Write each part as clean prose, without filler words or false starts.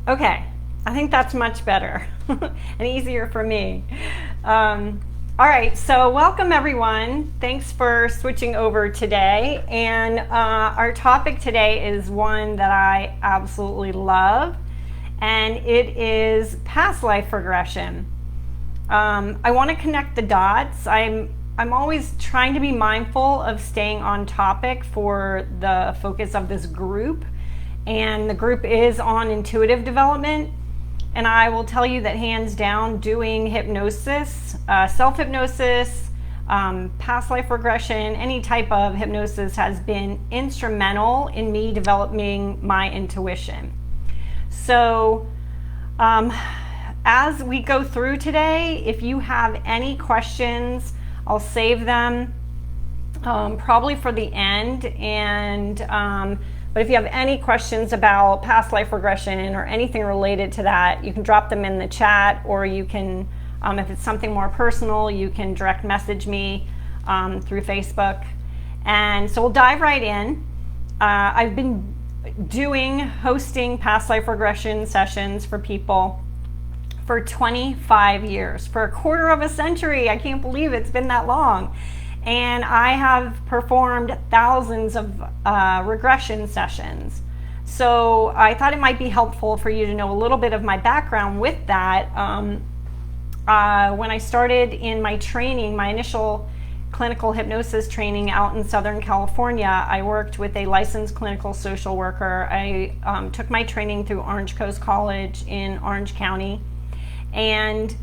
Okay, I think that's much better and easier for me. All right, so welcome everyone. Thanks for switching over today. And our topic today is one that I absolutely love, and it is past life regression. I want to connect the dots. I'm always trying to be mindful of staying on topic for the focus of this group. And the group is on intuitive development. And I will tell you that hands down, doing hypnosis, self-hypnosis, past life regression, any type of hypnosis has been instrumental in me developing my intuition. So as we go through today, if you have any questions, I'll save them probably for the end. But if you have any questions about past life regression or anything related to that, you can drop them in the chat, or you can, if it's something more personal, you can direct message me through Facebook. And so we'll dive right in. I've been hosting past life regression sessions for people for 25 years, for a quarter of a century. I can't believe it's been that long. And I have performed thousands of regression sessions. So I thought it might be helpful for you to know a little bit of my background with that. When I started in my training, my initial clinical hypnosis training out in Southern California, I worked with a licensed clinical social worker. I took my training through Orange Coast College in Orange County. And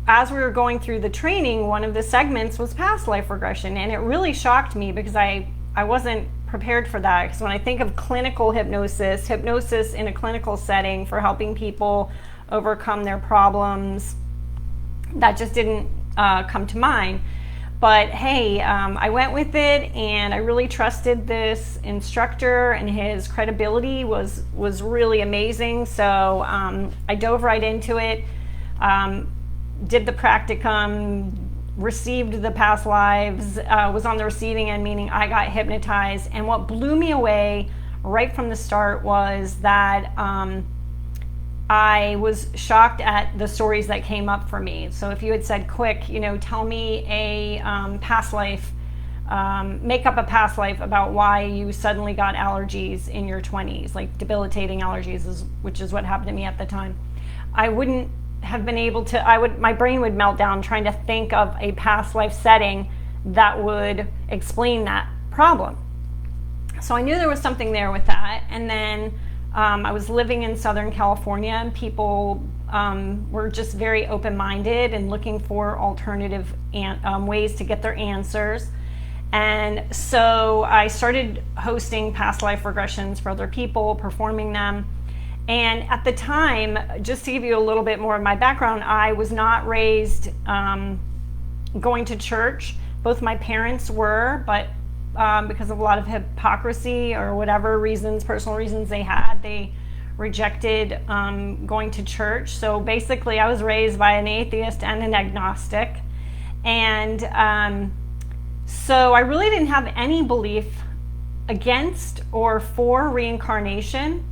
as we were going through the training, one of the segments was past life regression, and it really shocked me because I wasn't prepared for that. Because when I think of clinical hypnosis in a clinical setting for helping people overcome their problems, that just didn't come to mind. But hey, I went with it, and I really trusted this instructor, and his credibility was really amazing. So I dove right into it. Did the practicum, received the past lives, was on the receiving end, meaning I got hypnotized. And what blew me away right from the start was that I was shocked at the stories that came up for me. So if you had said, quick, tell me a past life, make up a past life about why you suddenly got allergies in your 20s, like debilitating allergies, which is what happened to me at the time, I wouldn't have been able to, my brain would melt down trying to think of a past life setting that would explain that problem. So I knew there was something there with that. And then I was living in Southern California, and people were just very open-minded and looking for alternative ways to get their answers. And so I started hosting past life regressions for other people, performing them. And at the time, just to give you a little bit more of my background, I was not raised going to church. Both my parents were, but because of a lot of hypocrisy or whatever reasons, personal reasons they had, they rejected going to church. So basically, I was raised by an atheist and an agnostic. And so I really didn't have any belief against or for reincarnation.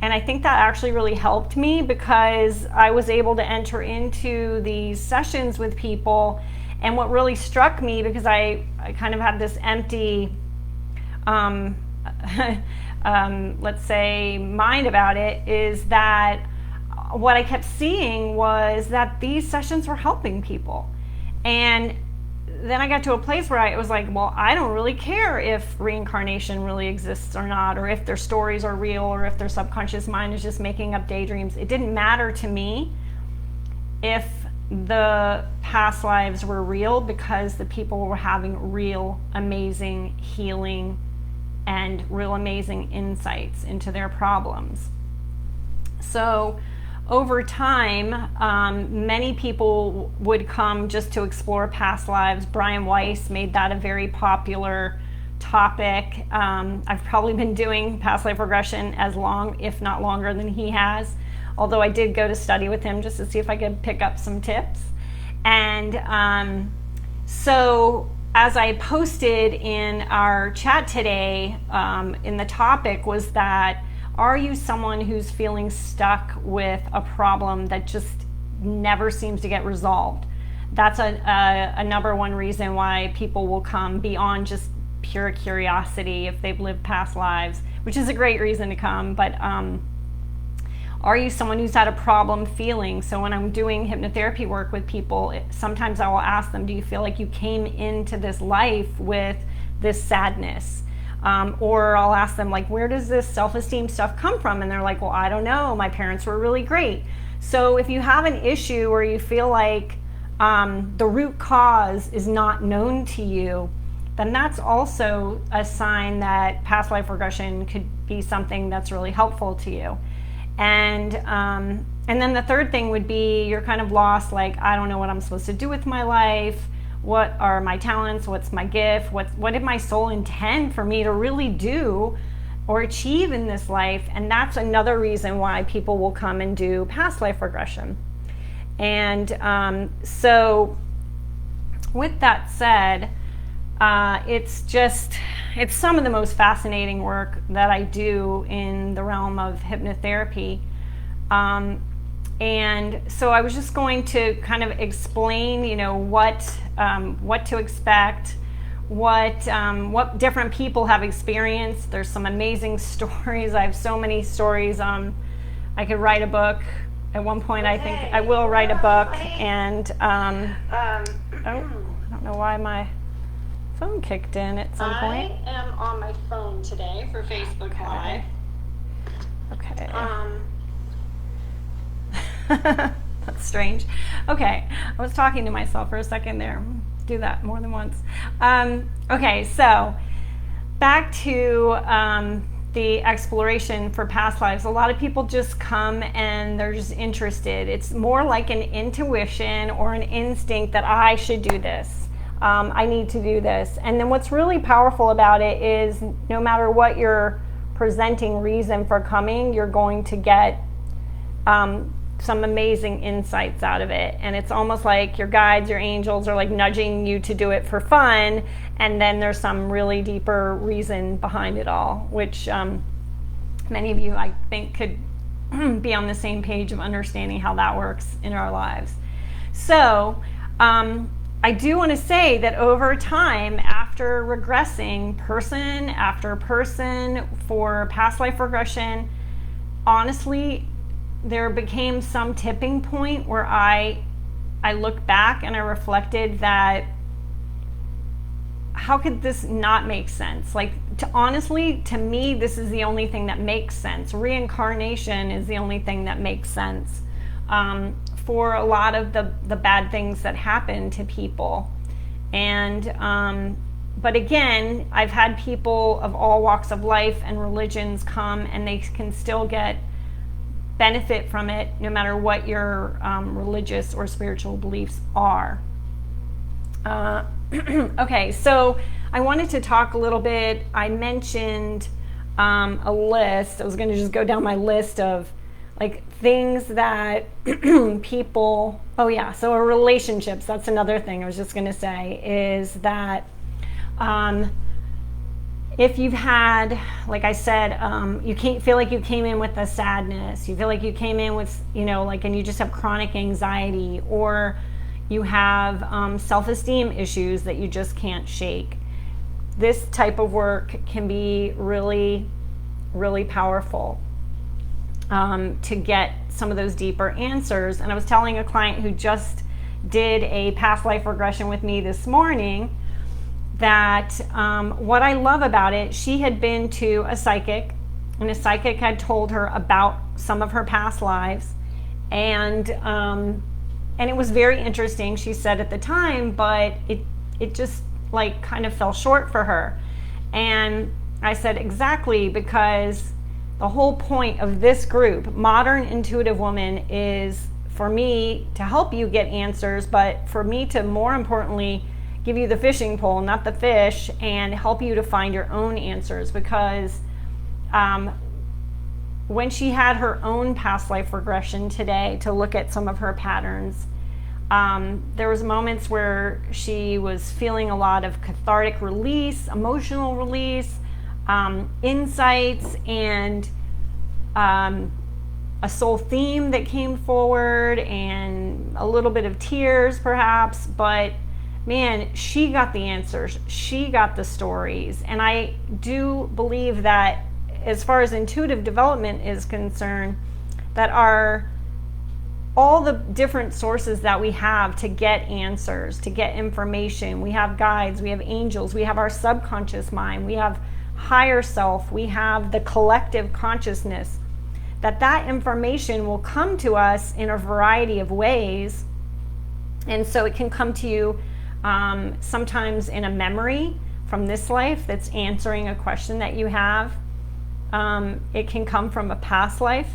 And I think that actually really helped me, because I was able to enter into these sessions with people. And what really struck me, because I kind of had this empty, let's say, mind about it, is that what I kept seeing was that these sessions were helping people. And then I got to a place where I was like, well, I don't really care if reincarnation really exists or not, or if their stories are real, or if their subconscious mind is just making up daydreams. It didn't matter to me if the past lives were real, because the people were having real amazing healing and real amazing insights into their problems. So over time, many people would come just to explore past lives. Brian Weiss made that a very popular topic. I've probably been doing past life regression as long, if not longer, than he has, although I did go to study with him just to see if I could pick up some tips. And so as I posted in our chat today, in the topic was that Are you someone who's feeling stuck with a problem that just never seems to get resolved? That's a number one reason why people will come beyond just pure curiosity if they've lived past lives, which is a great reason to come. But are you someone who's had a problem feeling? So when I'm doing hypnotherapy work with people, sometimes I will ask them, do you feel like you came into this life with this sadness? Or I'll ask them, like, where does this self-esteem stuff come from? And they're like, well, I don't know. My parents were really great. So if you have an issue or you feel like the root cause is not known to you, then that's also a sign that past life regression could be something that's really helpful to you. And then the third thing would be you're kind of lost, like, I don't know what I'm supposed to do with my life. What are my talents? What's my gift? What did my soul intend for me to really do or achieve in this life? And that's another reason why people will come and do past life regression. And so with that said, it's some of the most fascinating work that I do in the realm of hypnotherapy. And so I was just going to kind of explain, what to expect, what different people have experienced. There's some amazing stories. I have so many stories. I could write a book. At one point, I think I will write a book. And I don't know why my phone kicked in at some point. I am on my phone today for Facebook Live. Okay. That's strange. Okay, I was talking to myself for a second there. Do that more than once. Okay, so back to the exploration for past lives. A lot of people just come and they're just interested. It's more like an intuition or an instinct that I should do this. I need to do this. And then what's really powerful about it is no matter what your presenting reason for coming, you're going to get some amazing insights out of it. And it's almost like your guides, your angels are like nudging you to do it for fun. And then there's some really deeper reason behind it all, which many of you, I think, could be on the same page of understanding how that works in our lives. So I do want to say that over time, after regressing person after person for past life regression, honestly, there became some tipping point where I looked back and I reflected that how could this not make sense? Like, honestly, to me, this is the only thing that makes sense. Reincarnation is the only thing that makes sense for a lot of the bad things that happen to people. And but again, I've had people of all walks of life and religions come, and they can still get benefit from it no matter what your religious or spiritual beliefs are. Okay, so I wanted to talk a little bit. I mentioned a list. I was going to just go down my list of like things that people, so relationships, that's another thing I was just going to say, is that if you've had, like I said, you can't feel like you came in with a sadness, you feel like you came in with, and you just have chronic anxiety, or you have self-esteem issues that you just can't shake. This type of work can be really, really powerful to get some of those deeper answers. And I was telling a client who just did a past life regression with me this morning that what I love about it, she had been to a psychic, and a psychic had told her about some of her past lives, and it was very interesting, she said at the time, but it just like kind of fell short for her. And I said, exactly, because the whole point of this group, Modern Intuitive Woman, is for me to help you get answers, but for me to more importantly give you the fishing pole, not the fish, and help you to find your own answers. Because when she had her own past life regression today to look at some of her patterns, there was moments where she was feeling a lot of cathartic release, emotional release, insights, and a soul theme that came forward and a little bit of tears perhaps, but man, she got the answers. She got the stories. And I do believe that as far as intuitive development is concerned, that all the different sources that we have to get answers, to get information. We have guides, we have angels, we have our subconscious mind, we have higher self, we have the collective consciousness, that information will come to us in a variety of ways. And so it can come to you sometimes in a memory from this life that's answering a question that you have. It can come from a past life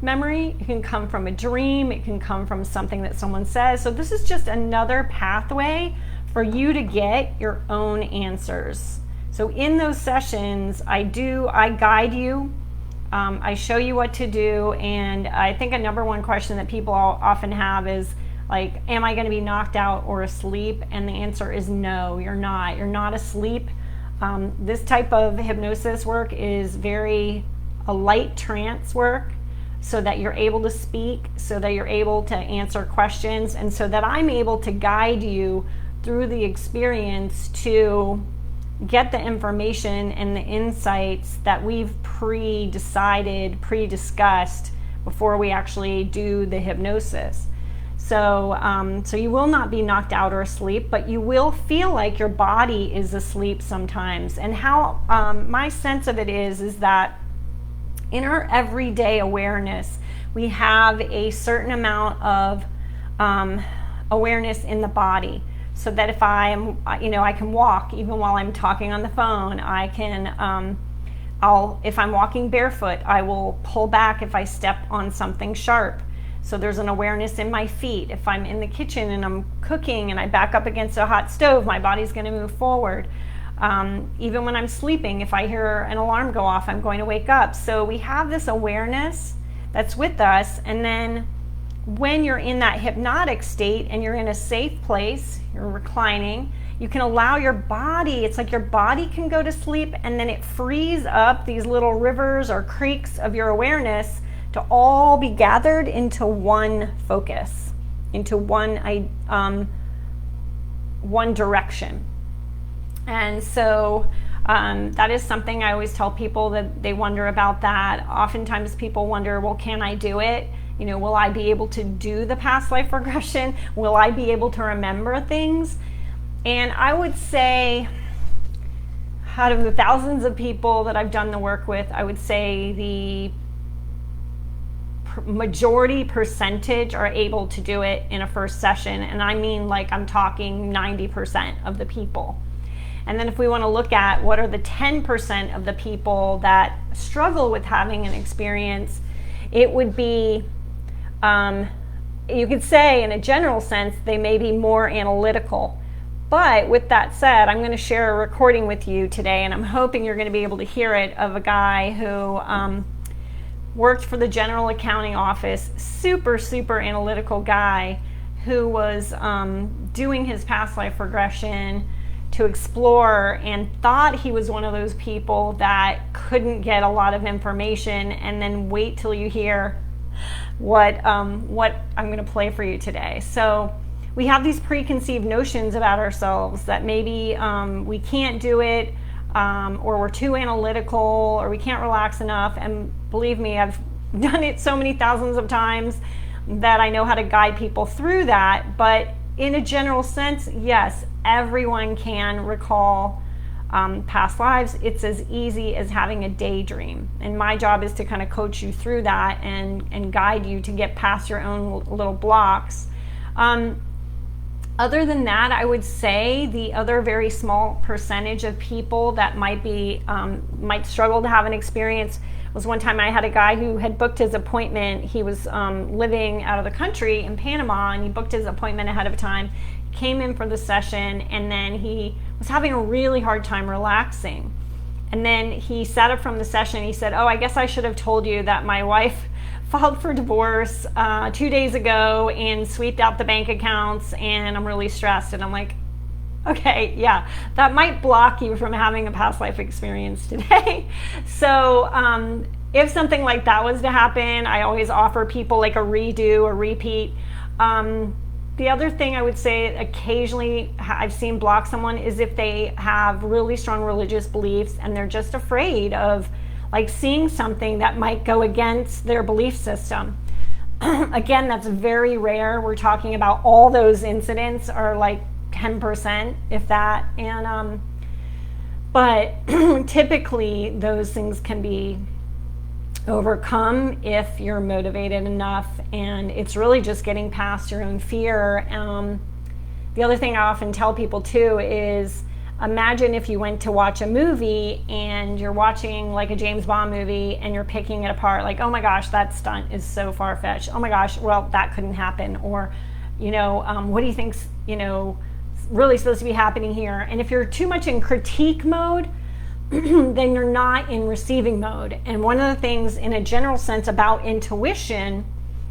memory, it can come from a dream, it can come from something that someone says. So this is just another pathway for you to get your own answers. So in those sessions, I guide you, I show you what to do, and I think a number one question that people often have is like, am I going to be knocked out or asleep? And the answer is no, you're not. You're not asleep. This type of hypnosis work is a light trance work, so that you're able to speak, so that you're able to answer questions, and so that I'm able to guide you through the experience to get the information and the insights that we've pre-discussed before we actually do the hypnosis. So, so you will not be knocked out or asleep, but you will feel like your body is asleep sometimes. And how my sense of it is that in our everyday awareness, we have a certain amount of awareness in the body. So that if I can walk even while I'm talking on the phone. I can, if I'm walking barefoot, I will pull back if I step on something sharp. So there's an awareness in my feet. If I'm in the kitchen and I'm cooking and I back up against a hot stove, my body's going to move forward. Even when I'm sleeping, if I hear an alarm go off, I'm going to wake up. So we have this awareness that's with us. And then when you're in that hypnotic state and you're in a safe place, you're reclining, you can allow your body, it's like your body can go to sleep, and then it frees up these little rivers or creeks of your awareness to all be gathered into one focus, into one direction. And so that is something I always tell people, that they wonder about that. Oftentimes people wonder, well, can I do it? Will I be able to do the past life regression? Will I be able to remember things? And I would say, out of the thousands of people that I've done the work with, I would say the majority percentage are able to do it in a first session. And I mean, like, I'm talking 90% of the people. And then if we want to look at what are the 10% of the people that struggle with having an experience, it would be, you could say in a general sense, they may be more analytical. But with that said, I'm going to share a recording with you today, and I'm hoping you're going to be able to hear it, of a guy who worked for the general accounting office, super analytical guy, who was doing his past life regression to explore, and thought he was one of those people that couldn't get a lot of information. And then wait till you hear what I'm going to play for you today. So we have these preconceived notions about ourselves that maybe we can't do it, or we're too analytical, or we can't relax enough. And believe me, I've done it so many thousands of times that I know how to guide people through that. But in a general sense, yes, everyone can recall past lives. It's as easy as having a daydream. And my job is to kind of coach you through that and guide you to get past your own little blocks. Other than that, I would say the other very small percentage of people that might struggle to have an experience was, one time I had a guy who had booked his appointment. He was living out of the country in Panama, and he booked his appointment ahead of time, came in for the session, and then he was having a really hard time relaxing. And then he sat up from the session, he said, "Oh, I guess I should have told you that my wife filed for divorce 2 days ago and sweeped out the bank accounts, and I'm really stressed." And I'm like, okay, yeah, that might block you from having a past life experience today. So if something like that was to happen, I always offer people like a redo, a repeat. The other thing I would say occasionally I've seen block someone is if they have really strong religious beliefs and they're just afraid of like seeing something that might go against their belief system. Again, that's very rare. We're talking about all those incidents are like 10%, if that. And but typically those things can be overcome if you're motivated enough, and it's really just getting past your own fear. The other thing I often tell people too is imagine if you went to watch a movie and you're watching like a James Bond movie and you're picking it apart, like, oh my gosh, that stunt is so far-fetched, oh my gosh, well, that couldn't happen, or what do you think's really supposed to be happening here? And if you're too much in critique mode, then you're not in receiving mode. And one of the things in a general sense about intuition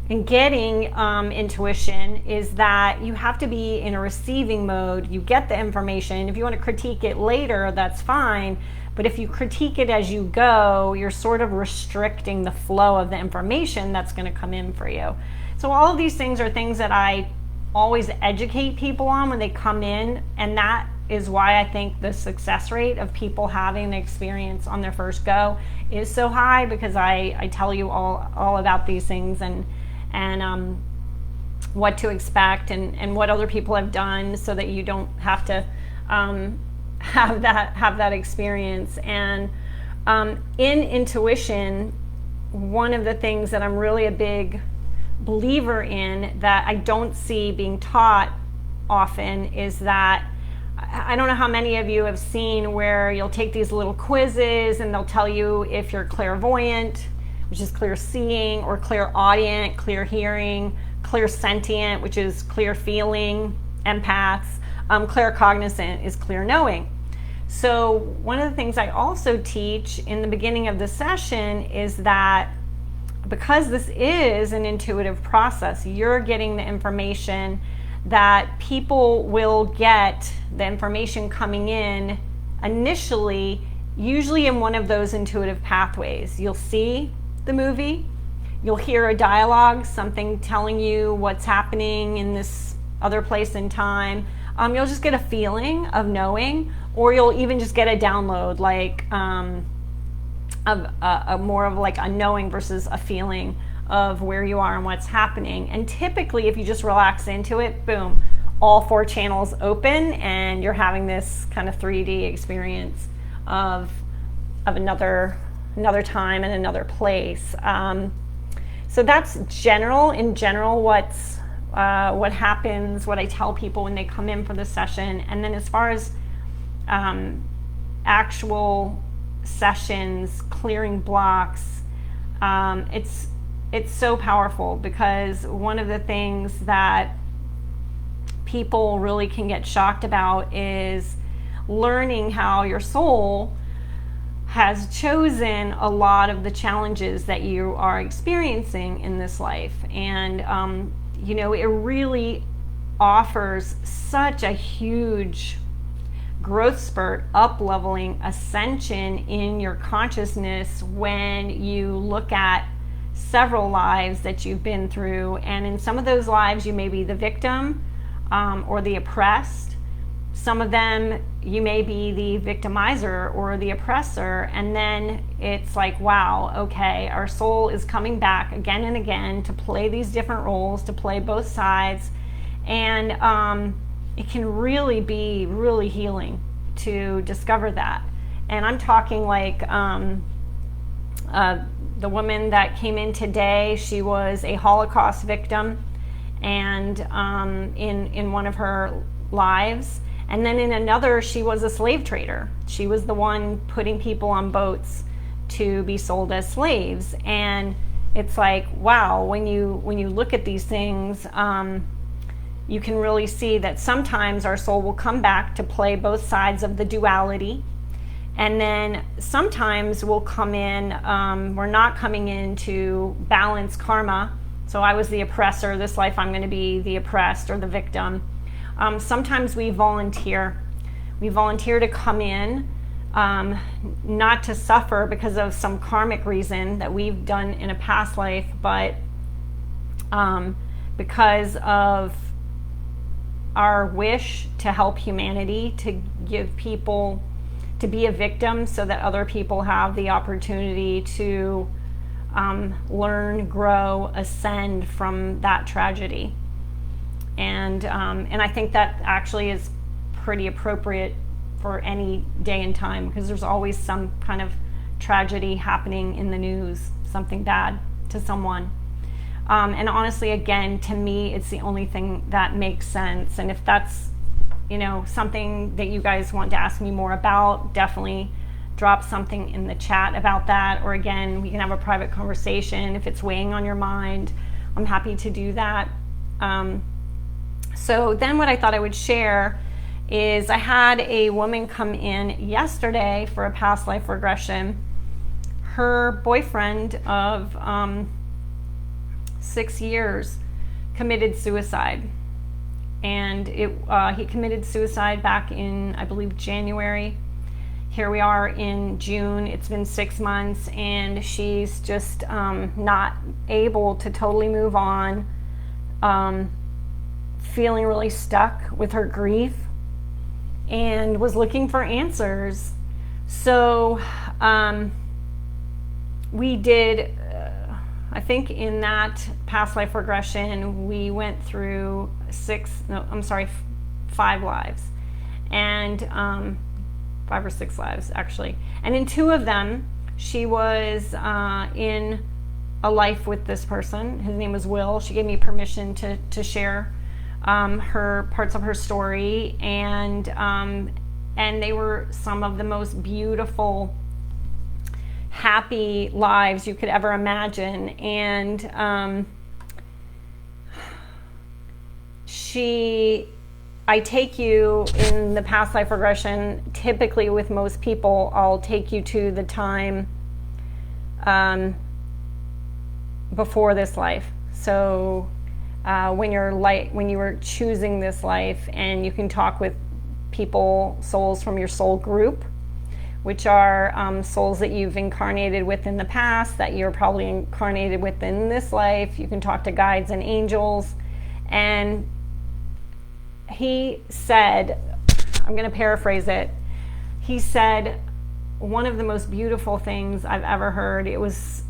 and getting intuition is that you have to be in a receiving mode. You get the information. If you want to critique it later, that's fine. But if you critique it as you go, you're sort of restricting the flow of the information that's going to come in for you. So all of these things are things that I always educate people on when they come in, and that is why I think the success rate of people having the experience on their first go is so high, because I tell you all about these things and what to expect and what other people have done so that you don't have to have that experience. And in intuition, one of the things that I'm really a big believer in that I don't see being taught often is that I don't know how many of you have seen where you'll take these little quizzes and they'll tell you if you're clairvoyant, which is clear seeing, or clairaudient, clear hearing, clairsentient, which is clear feeling, empaths, claircognizant is clear knowing. So one of the things I also teach in the beginning of the session is that because this is an intuitive process, you're getting the information that people will get the information coming in initially, usually in one of those intuitive pathways. You'll see the movie, you'll hear a dialogue, something telling you what's happening in this other place in time. You'll just get a feeling of knowing, or you'll even just get a download, like of more of like a knowing versus a feeling of where you are and what's happening. And typically if you just relax into it, boom, all 4 channels open and you're having this kind of 3D experience of another time and another place. So that's in general what happens, what I tell people when they come in for the session. And then as far as actual sessions, clearing blocks, it's so powerful, because one of the things that people really can get shocked about is learning how your soul has chosen a lot of the challenges that you are experiencing in this life. And it really offers such a huge growth spurt, up-leveling, ascension in your consciousness when you look at several lives that you've been through. And in some of those lives you may be the victim or the oppressed. Some of them you may be the victimizer or the oppressor. And then it's like, wow, okay, our soul is coming back again and again to play these different roles, to play both sides. And it can really be really healing to discover that. And I'm talking like the woman that came in today, she was a Holocaust victim, and in one of her lives. And then in another, she was a slave trader. She was the one putting people on boats to be sold as slaves. And it's like, wow, when you look at these things, you can really see that sometimes our soul will come back to play both sides of the duality. And then sometimes we'll come in, we're not coming in to balance karma. So I was the oppressor, this life I'm going to be the oppressed or the victim. Sometimes we volunteer. We volunteer to come in not to suffer because of some karmic reason that we've done in a past life, but because of our wish to help humanity, to give people, to be a victim so that other people have the opportunity to learn, grow, ascend from that tragedy. And I think that actually is pretty appropriate for any day and time, because there's always some kind of tragedy happening in the news, something bad to someone. And honestly, again, to me, it's the only thing that makes sense. And if that's, something that you guys want to ask me more about, definitely drop something in the chat about that. Or again, we can have a private conversation if it's weighing on your mind. I'm happy to do that. So then what I thought I would share is I had a woman come in yesterday for a past life regression. Her boyfriend of 6 years committed suicide. And he committed suicide back in, I believe, January. Here we are in June. It's been 6 months, and she's just not able to totally move on, feeling really stuck with her grief, and was looking for answers. So we did, I think in that past life regression, we went through 5 lives, and 5 or 6 lives actually. And in 2 of them, she was in a life with this person. His name was Will. She gave me permission to share her parts of her story, and they were some of the most beautiful, happy lives you could ever imagine. And I take you in the past life regression, typically with most people, I'll take you to the time before this life. So when you were choosing this life, and you can talk with people, souls from your soul group, which are souls that you've incarnated with in the past, that you're probably incarnated with in this life. You can talk to guides and angels. And he said, I'm going to paraphrase it, he said, one of the most beautiful things I've ever heard. It was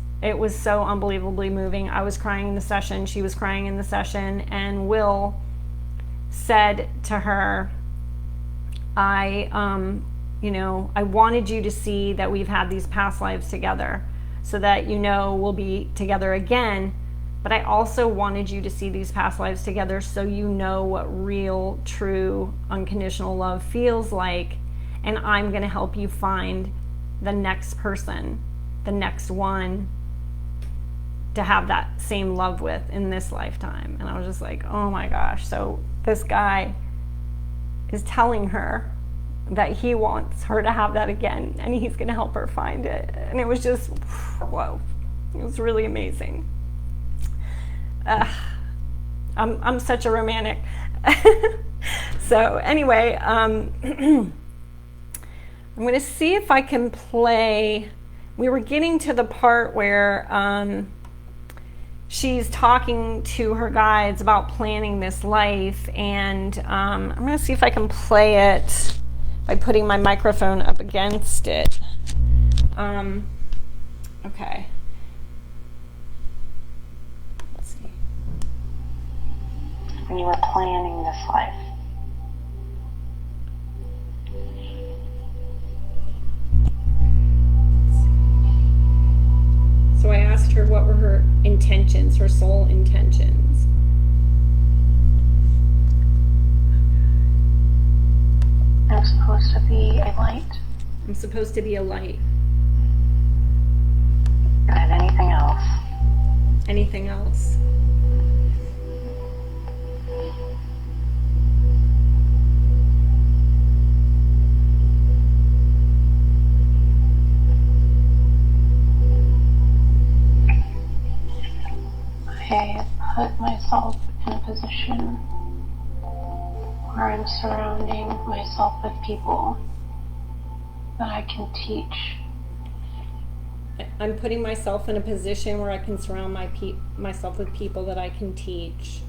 so unbelievably moving. I was crying in the session, she was crying in the session, and Will said to her, I wanted you to see that we've had these past lives together so that we'll be together again. But I also wanted you to see these past lives together so you know what real, true, unconditional love feels like. And I'm going to help you find the next person, the next one to have that same love with in this lifetime. And I was just like, oh my gosh. So this guy is telling her that he wants her to have that again, and he's going to help her find it. And it was just, whoa, it was really amazing. I'm such a romantic. So anyway, I'm going to see if I can play. We were getting to the part where she's talking to her guides about planning this life, and I'm going to see if I can play it by putting my microphone up against it. Okay. When you were planning this life. So I asked her what were her intentions, her soul intentions. I'm supposed to be a light. I'm supposed to be a light. And anything else? Anything else? I put myself in a position where I'm surrounding myself with people that I can teach. I'm putting myself in a position where I can surround myself with people that I can teach.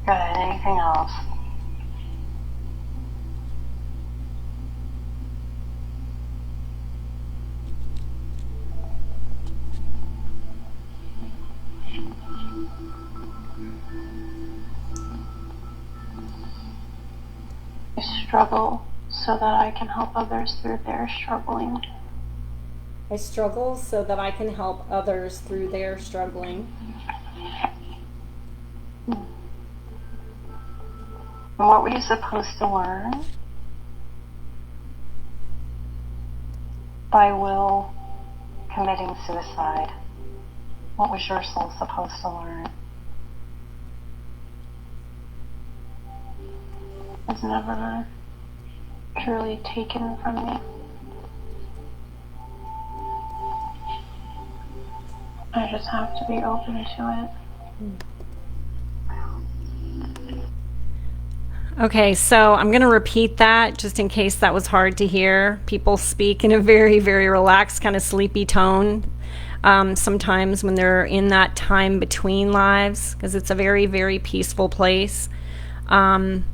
Good. Anything else? I struggle so that I can help others through their struggling. I struggle so that I can help others through their struggling. And what were you supposed to learn? By Will committing suicide. What was your soul supposed to learn? It's never truly taken from me. I just have to be open to it. Okay, so I'm going to repeat that just in case that was hard to hear. People speak in a very, very relaxed, kind of sleepy tone sometimes when they're in that time between lives, because it's a very, very peaceful place. And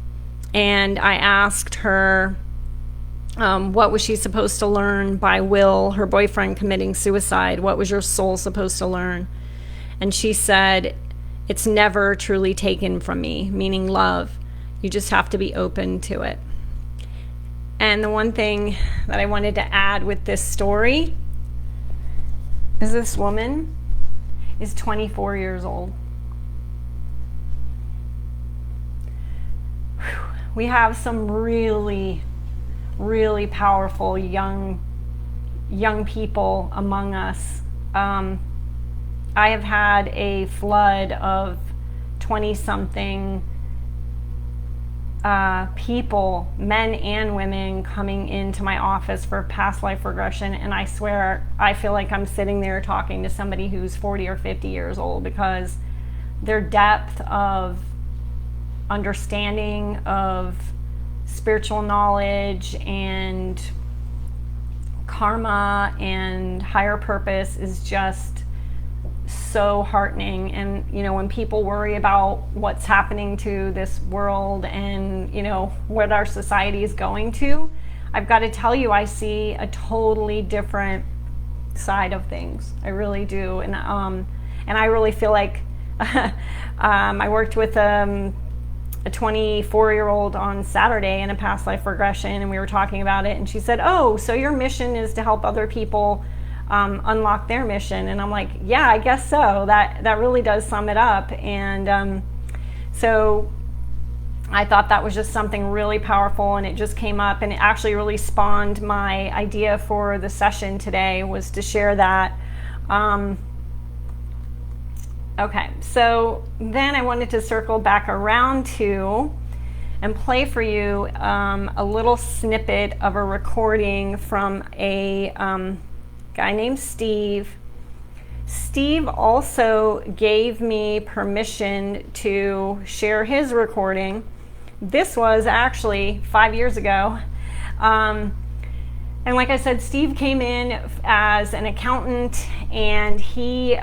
I asked her what was she supposed to learn by Will, her boyfriend, committing suicide. What was your soul supposed to learn? And she said, it's never truly taken from me, meaning love. You just have to be open to it. And the one thing that I wanted to add with this story is this woman is 24 years old. We have some really, really powerful young people among us. I have had a flood of 20-something people, men and women, coming into my office for past life regression, and I swear I feel like I'm sitting there talking to somebody who's 40 or 50 years old, because their depth of understanding of spiritual knowledge and karma and higher purpose is just so heartening. And you know, when people worry about what's happening to this world and you know what our society is going to, I've got to tell you, I see a totally different side of things. I really do. And I really feel like I worked with a 24-year-old on Saturday in a past life regression, and we were talking about it, and she said, oh, so your mission is to help other people unlock their mission. And I'm like, yeah, I guess so. That really does sum it up. And so I thought that was just something really powerful, and it just came up, and it actually really spawned my idea for the session today, was to share that. Okay, so then I wanted to circle back around to and play for you a little snippet of a recording from a guy named Steve. Steve also gave me permission to share his recording. This was actually 5 years ago. And like I said, Steve came in as an accountant, and he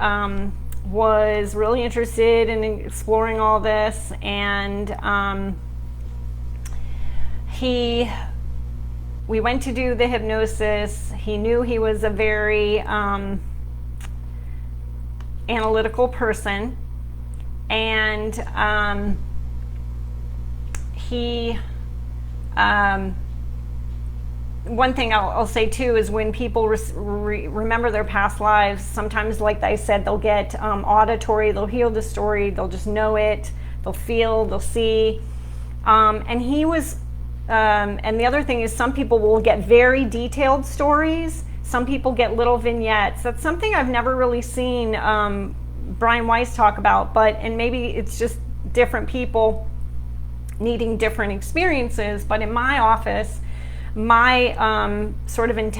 was really interested in exploring all this, and we went to do the hypnosis. He knew he was a very analytical person, and one thing I'll say too is when people remember their past lives, sometimes, like I said, they'll get auditory, they'll hear the story, they'll just know it, they'll feel, they'll see. And he was, and the other thing is, some people will get very detailed stories, some people get little vignettes. That's something I've never really seen Brian Weiss talk about, and maybe it's just different people needing different experiences. But in my office, my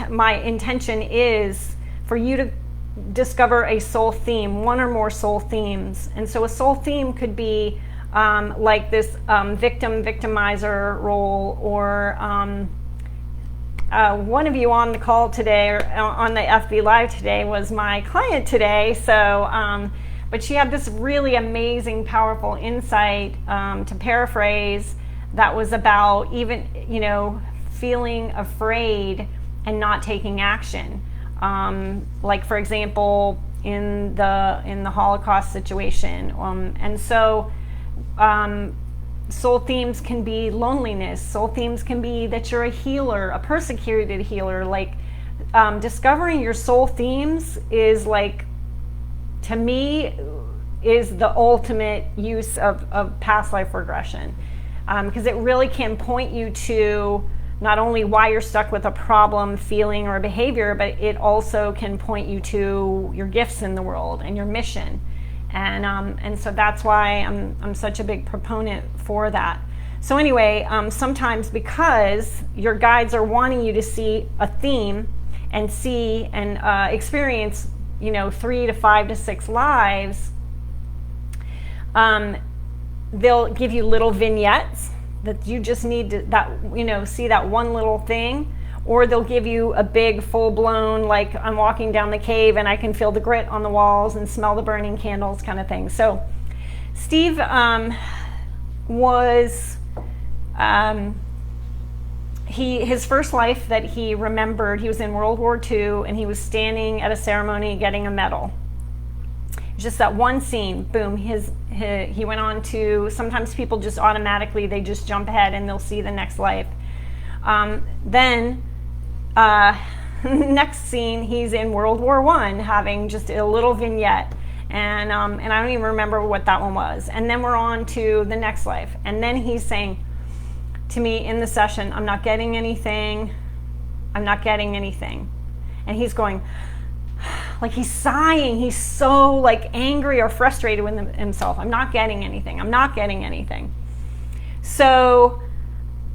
my intention is for you to discover a soul theme, one or more soul themes. And so a soul theme could be like this victimizer role, or one of you on the call today, or on the FB Live today, was my client today. So, but she had this really amazing, powerful insight, to paraphrase, that was about even, feeling afraid and not taking action. Like, for example, in the Holocaust situation. And so soul themes can be loneliness. Soul themes can be that you're a healer, a persecuted healer. Like, discovering your soul themes is, like, to me, is the ultimate use of past life regression, because it really can point you to not only why you're stuck with a problem, feeling, or behavior, but it also can point you to your gifts in the world and your mission. And so that's why I'm such a big proponent for that. So anyway, sometimes because your guides are wanting you to see a theme and see and experience, 3 to 5 to 6 lives, they'll give you little vignettes that you just need to see that one little thing, or they'll give you a big full-blown, like, I'm walking down the cave and I can feel the grit on the walls and smell the burning candles kind of thing. So Steve was his first life that he remembered, he was in World War II, and he was standing at a ceremony getting a medal. Just that one scene, boom, he went on to, sometimes people just automatically, they just jump ahead and they'll see the next life. Then next scene, he's in World War I, having just a little vignette, and I don't even remember what that one was. And then we're on to the next life, and then he's saying to me in the session, I'm not getting anything, I'm not getting anything. And he's going, like, he's sighing, he's so, like, angry or frustrated with himself. I'm not getting anything, I'm not getting anything. So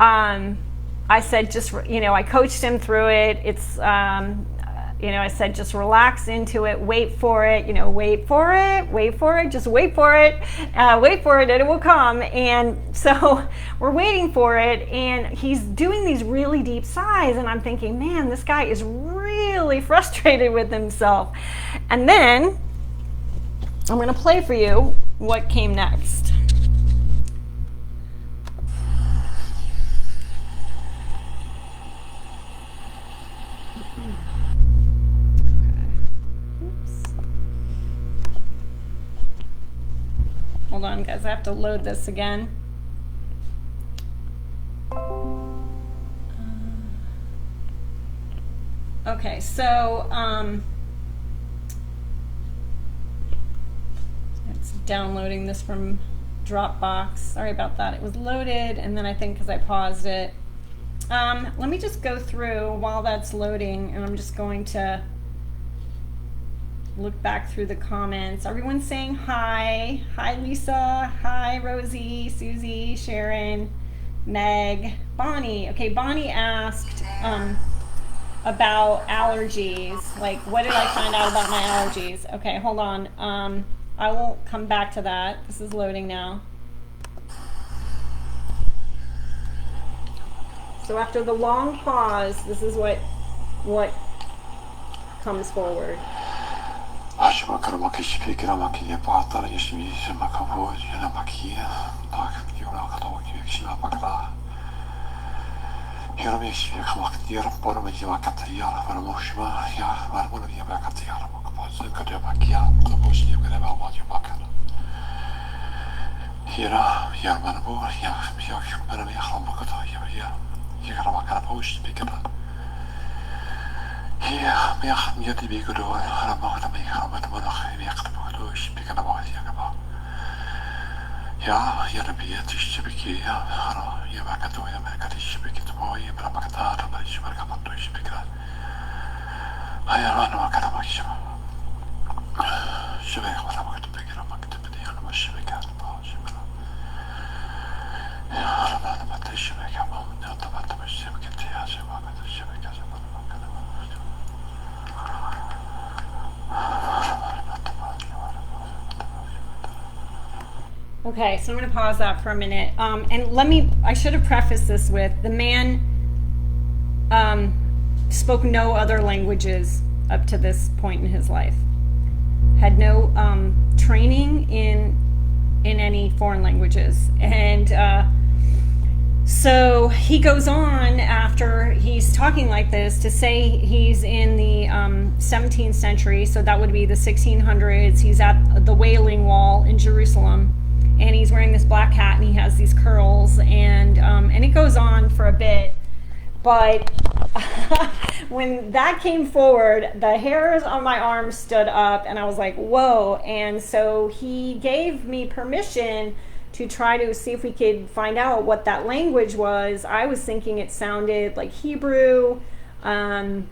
I said, just, I coached him through it. It's, I said, just relax into it, wait for it, wait for it, just wait for it, and it will come. And so we're waiting for it, and he's doing these really deep sighs, and I'm thinking, man, this guy is really frustrated with himself. And then I'm going to play for you what came next. Hold on, guys, I have to load this again. Okay, so it's downloading this from Dropbox. Sorry about that. It was loaded, and then I think because I paused it. Let me just go through while that's loading, and I'm just going to look back through the comments. Everyone's saying hi. Hi, Lisa. Hi, Rosie, Susie, Sharon, Meg, Bonnie. Okay, Bonnie asked about allergies. Like, what did I find out about my allergies? Okay, hold on. I will come back to that. This is loading now. So after the long pause, this is what comes forward. Okay, so I'm going to pause that for a minute. And I should have prefaced this with the man spoke no other languages up to this point in his life. Had no training in any foreign languages. And so he goes on after he's talking like this to say he's in the 17th century, so that would be the 1600s. He's at the Wailing Wall in Jerusalem, and he's wearing this black hat and he has these curls, and it goes on for a bit. But when that came forward, the hairs on my arms stood up and I was like, whoa. And so he gave me permission to try to see if we could find out what that language was. I was thinking it sounded like Hebrew or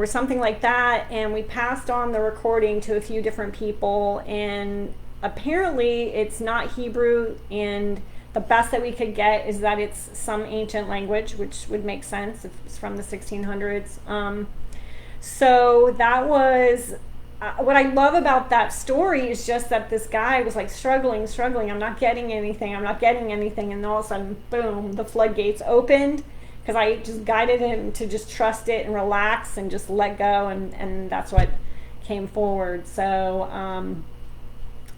something like that. And we passed on the recording to a few different people, and apparently it's not Hebrew, and the best that we could get is that it's some ancient language, which would make sense if it's from the 1600s. So that was what I love about that story, is just that this guy was like struggling. I'm not getting anything. And all of a sudden, boom, the floodgates opened, because I just guided him to just trust it and relax and just let go. And that's what came forward. So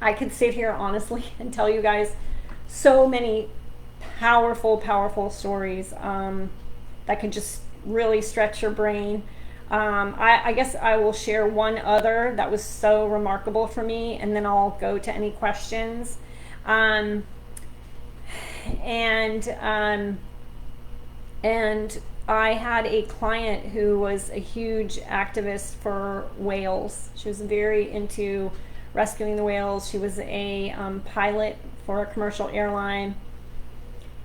I could sit here honestly and tell you guys so many powerful stories that could just really stretch your brain. I guess I will share one other that was so remarkable for me, and then I'll go to any questions. And I had a client who was a huge activist for whales. She was very into rescuing the whales. She was a pilot for a commercial airline,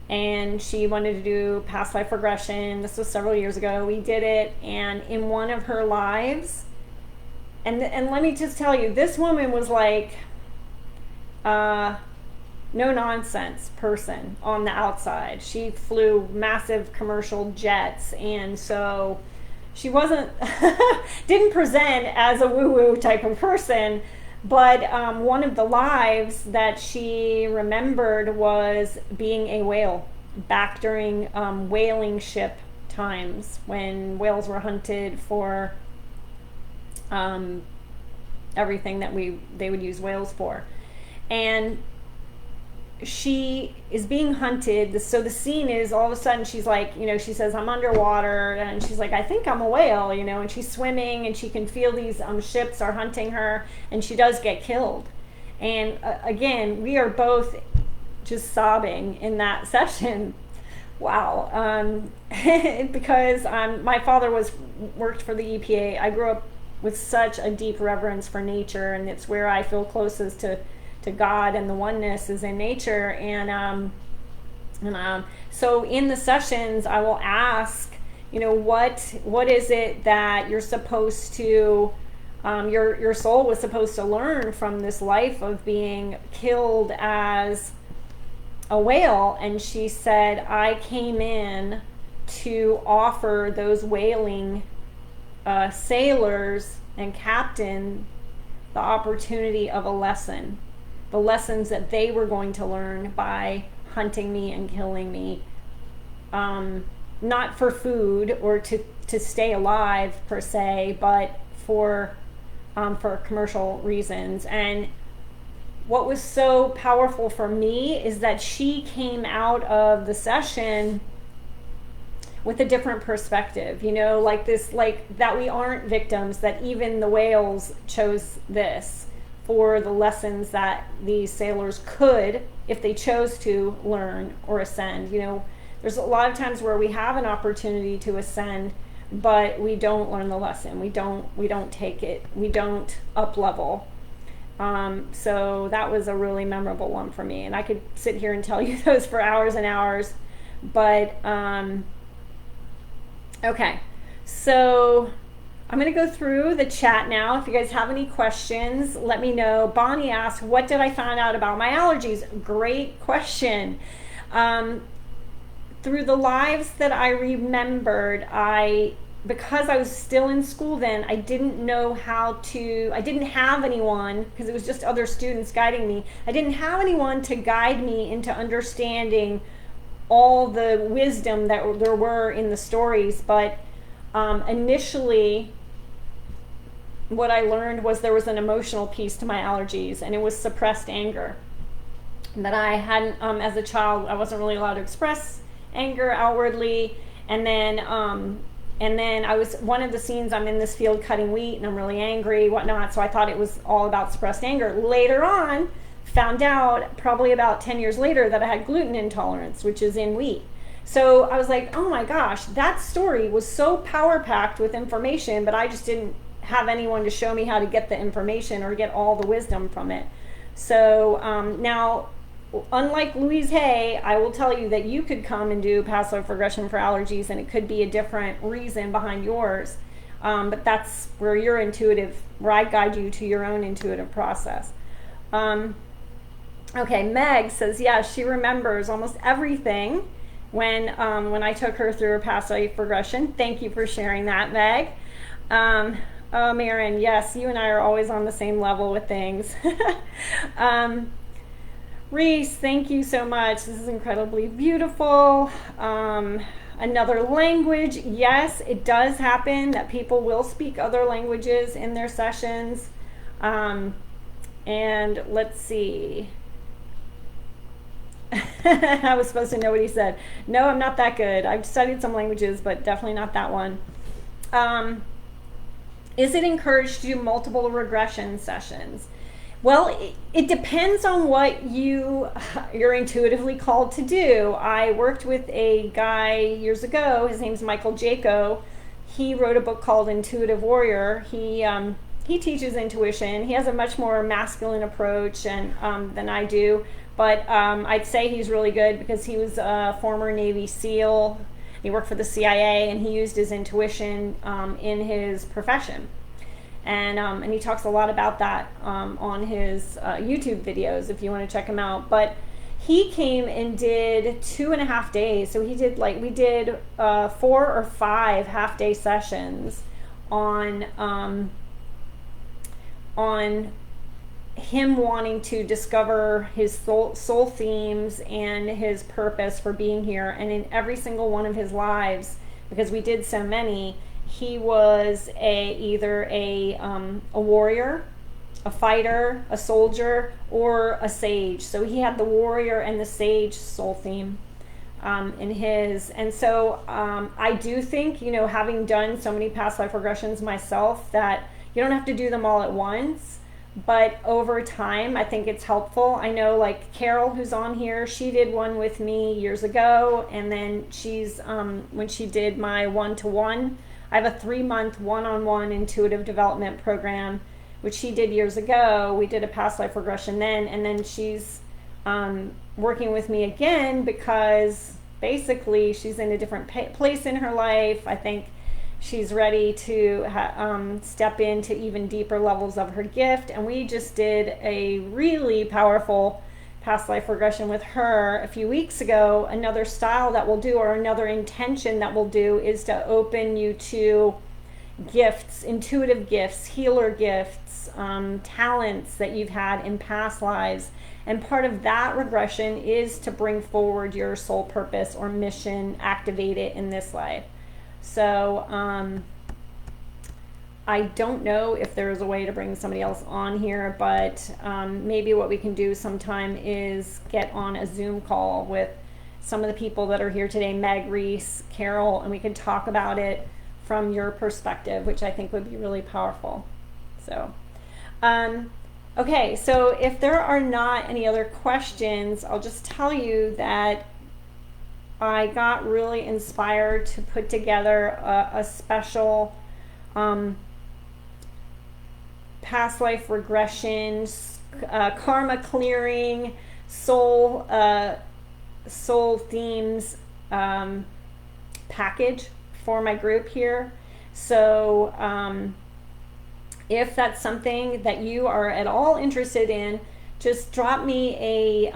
and she wanted to do past life regression. This was several years ago. We did it, and in one of her lives, and let me just tell you, this woman was like no nonsense person on the outside. She flew massive commercial jets, and so she wasn't didn't present as a woo-woo type of person. But one of the lives that she remembered was being a whale back during whaling ship times, when whales were hunted for everything that they would use whales for. And she is being hunted. So the scene is, all of a sudden she's like, she says, I'm underwater, and she's like, I think I'm a whale, and she's swimming, and she can feel these ships are hunting her, and she does get killed. And again, we are both just sobbing in that session. Wow. Because my father worked for the EPA. I grew up with such a deep reverence for nature, and it's where I feel closest to God, and the oneness is in nature. And so in the sessions, I will ask, what is it that you're supposed to, your soul was supposed to learn from this life of being killed as a whale? And she said, I came in to offer those whaling sailors and captain the opportunity of a lesson. The lessons that they were going to learn by hunting me and killing me, not for food or to stay alive per se, but for commercial reasons. And what was so powerful for me is that she came out of the session with a different perspective, like this, like that we aren't victims, that even the whales chose this for the lessons that these sailors could, if they chose to, learn or ascend. There's a lot of times where we have an opportunity to ascend, but we don't learn the lesson. We don't take it. We don't up level. So that was a really memorable one for me, and I could sit here and tell you those for hours and hours. But okay, so I'm going to go through the chat now. If you guys have any questions, let me know. Bonnie asked, what did I find out about my allergies? Great question. Through the lives that I remembered, I because I was still in school then, I didn't know I didn't have anyone, because it was just other students guiding me. I didn't have anyone to guide me into understanding all the wisdom that there were in the stories. But initially, what I learned was there was an emotional piece to my allergies, and it was suppressed anger. That I hadn't, as a child, I wasn't really allowed to express anger outwardly. And then I was, one of the scenes, I'm in this field cutting wheat and I'm really angry, whatnot. So I thought it was all about suppressed anger. Later on, found out, probably about 10 years later, that I had gluten intolerance, which is in wheat. So I was like, oh my gosh, that story was so power packed with information, but I just didn't have anyone to show me how to get the information or get all the wisdom from it. So now, unlike Louise Hay, I will tell you that you could come and do past life regression for allergies, and it could be a different reason behind yours. But that's where where I guide you to your own intuitive process. Okay, Meg says, yeah, she remembers almost everything when I took her through her past life regression. Thank you for sharing that, Meg. Oh, Marin, yes, you and I are always on the same level with things. Reese, thank you so much. This is incredibly beautiful. Another language. Yes, it does happen that people will speak other languages in their sessions. And let's see. I was supposed to know what he said. No, I'm not that good. I've studied some languages, but definitely not that one. Is it encouraged to do multiple regression sessions? Well, it depends on what you're intuitively called to do. I worked with a guy years ago. His name's Michael Jaco. He wrote a book called Intuitive Warrior. He teaches intuition. He has a much more masculine approach than I do. But I'd say he's really good because he was a former Navy SEAL. He worked for the CIA, and he used his intuition in his profession. And he talks a lot about that on his YouTube videos if you want to check him out. But he came and did 2.5 days. So we did 4 or 5 half-day sessions on him wanting to discover his soul themes and his purpose for being here. And in every single one of his lives, because we did so many, he was either a warrior, a fighter, a soldier, or a sage. So he had the warrior and the sage soul theme in his. And so I do think, having done so many past life regressions myself, that you don't have to do them all at once. But over time, I think it's helpful. I know, like Carol, who's on here, she did one with me years ago. And then she's, when she did my 1-to-1, I have a 3-month one-on-one intuitive development program, which she did years ago. We did a past life regression then, and then she's working with me again because basically she's in a different place in her life. I think she's ready to step into even deeper levels of her gift, and we just did a really powerful past life regression with her a few weeks ago. Another style that we'll do, or another intention that we'll do, is to open you to gifts, intuitive gifts, healer gifts, talents that you've had in past lives. And part of that regression is to bring forward your soul purpose or mission, activate it in this life. So I don't know if there's a way to bring somebody else on here, but maybe what we can do sometime is get on a Zoom call with some of the people that are here today, Meg, Reese, Carol, and we can talk about it from your perspective, which I think would be really powerful. So, okay, so if there are not any other questions, I'll just tell you that I got really inspired to put together a special past life regressions, karma clearing, soul themes package for my group here. So if that's something that you are at all interested in, just drop me a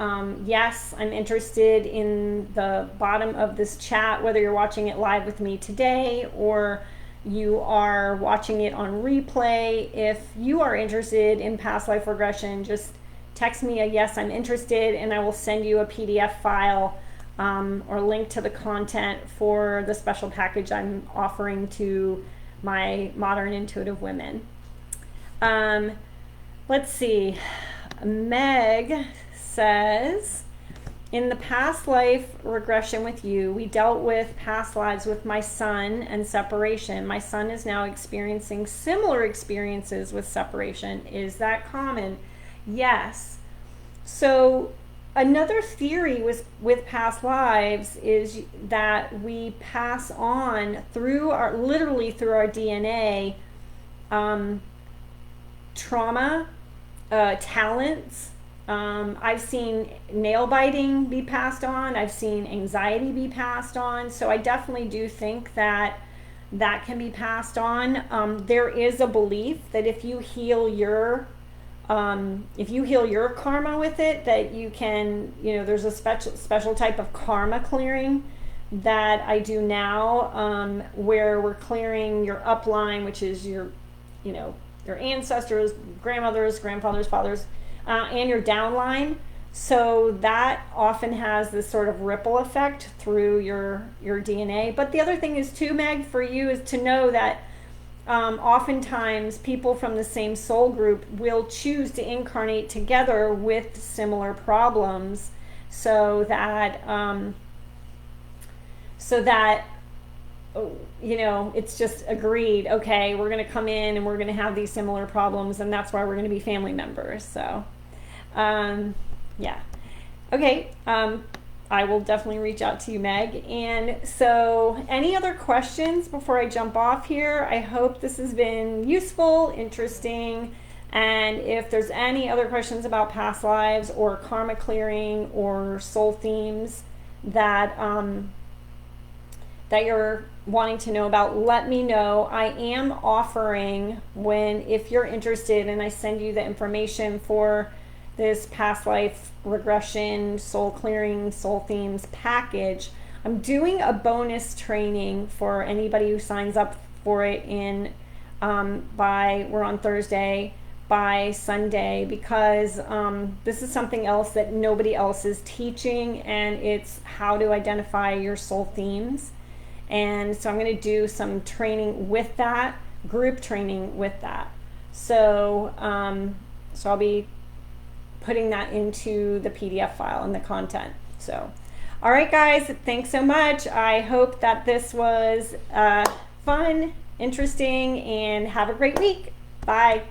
yes, I'm interested in the bottom of this chat, whether you're watching it live with me today or you are watching it on replay. If you are interested in past life regression, just text me a yes, I'm interested, and I will send you a PDF file or link to the content for the special package I'm offering to my modern intuitive women. Let's see. Meg says, in the past life regression with you, we dealt with past lives with my son and separation. My son is now experiencing similar experiences with separation. Is that common? Yes. So another theory with past lives is that we pass on literally through our DNA, trauma, talents. I've seen nail biting be passed on. I've seen anxiety be passed on. So I definitely do think that can be passed on. There is a belief that if you heal your karma with it, that you can, there's a special type of karma clearing that I do now, where we're clearing your upline, which is your ancestors, grandmothers, grandfathers, fathers, and your downline. So that often has this sort of ripple effect through your DNA. But the other thing is too, Meg, for you is to know that oftentimes people from the same soul group will choose to incarnate together with similar problems, so that it's just agreed, okay, we're going to come in and we're going to have these similar problems, and that's why we're going to be family members. So yeah, okay, I will definitely reach out to you, Meg. And so any other questions before I jump off here? I hope this has been useful, interesting, and if there's any other questions about past lives or karma clearing or soul themes that you're wanting to know about, let me know. I am offering, if you're interested and I send you the information for this past life regression, soul clearing, soul themes package, I'm doing a bonus training for anybody who signs up for it we're on Thursday, by Sunday, because this is something else that nobody else is teaching, and it's how to identify your soul themes. And so I'm going to do some training with that, group training with that. So I'll be putting that into the PDF file and the content. So, all right, guys, thanks so much. I hope that this was fun, interesting, and have a great week. Bye.